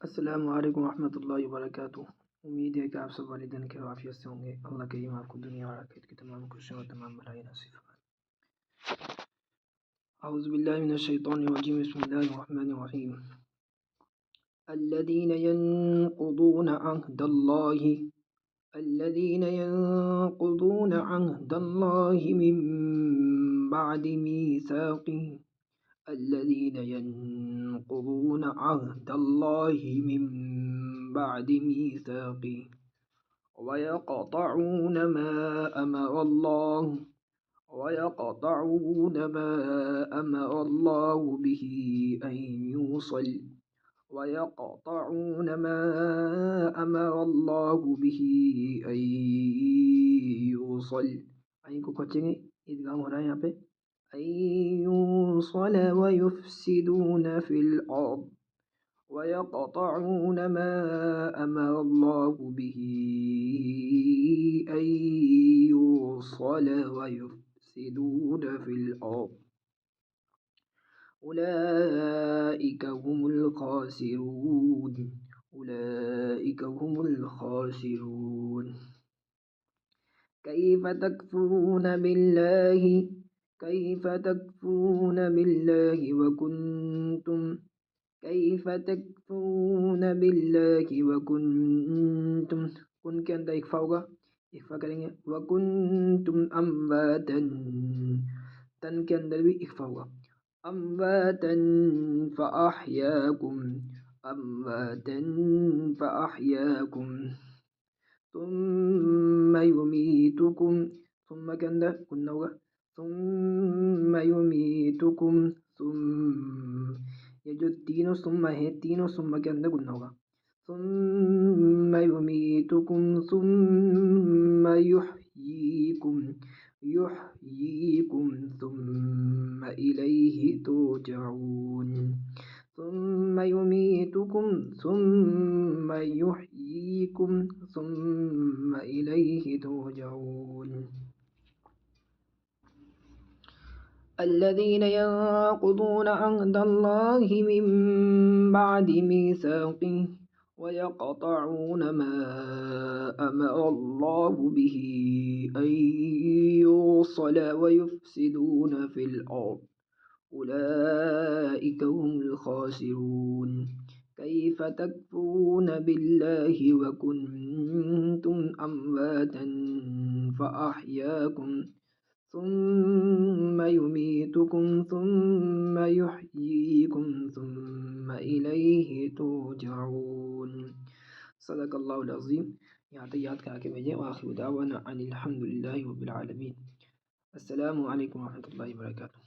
अस्सलामु अलैकुम रहमतुल्लाहि व बरकातुहू। उम्मीद है कि आप सब वालिदैन के आफियत से होंगे। अल्लाह करीम आपको दुनिया और आखिरत की तमाम खुशियों और तमाम भलाई नसीब फरमाए। औज़ु बिल्लाहि मिनश शैतानिर रजीम। बिस्मिल्लाहिर रहमानिर रहीम। الذين ينقضون عهد الله من بعد ميثاقه الذين ينقضون عهد الله من بعد ميثاقه ويقطعون ما أمر الله به أن يوصل ويقطعون ما أمر الله به أن يوصل को खोचेंगे ईदगाम हो रहा है यहाँ पे أن يوصل ويفسدون في الأرض ويقطعون ما أمر الله به أن يوصل ويفسدون في الأرض أولئك هم الخاسرون كيف تكفرون بالله وكنتم कुन के अंदर इख्फा होगा, इख्फा करेंगे। वकुंतुम अम्वातन, तन के अंदर भी इख्फा होगा। अम्वातन फ़अह्याकुम तुम्मा युमीतुकुम, तुम्मा के अंदर गुन्ना होगा। तुम्मा युमीतुकुम, ये जो तीनों सुम्मा है, तीनों सुम्मा के अंदर गुन्ना होगा। सुम्मा युमीतुकुम सुम्मा युह्यीकुम सुम्मा इलैहि तुरजऊन। सुम्मा युमीतुकुम सुम्मा युह्यीकुम सुम्मा इलैहि तुरजऊन। الذين ينقضون عهد الله من بعد ميثاقه ويقطعون ما أمر الله به أن يوصل ويفسدون في الأرض أولئك هم الخاسرون كيف تكفرون بالله وكنتم أمواتا فأحياكم ثم يميتكم ثم يحييكم ثم इलैहि तुरजऊन। सदक़ल्लाहुल अज़ीम। यहाँ तक याद करा के भेजें। आखिर दावाना अनिल हम्दुलिल्लाहि रब्बिल आलमीन। अस्सलामु अलैकुम व रहमतुल्लाहि व बरकातुहू।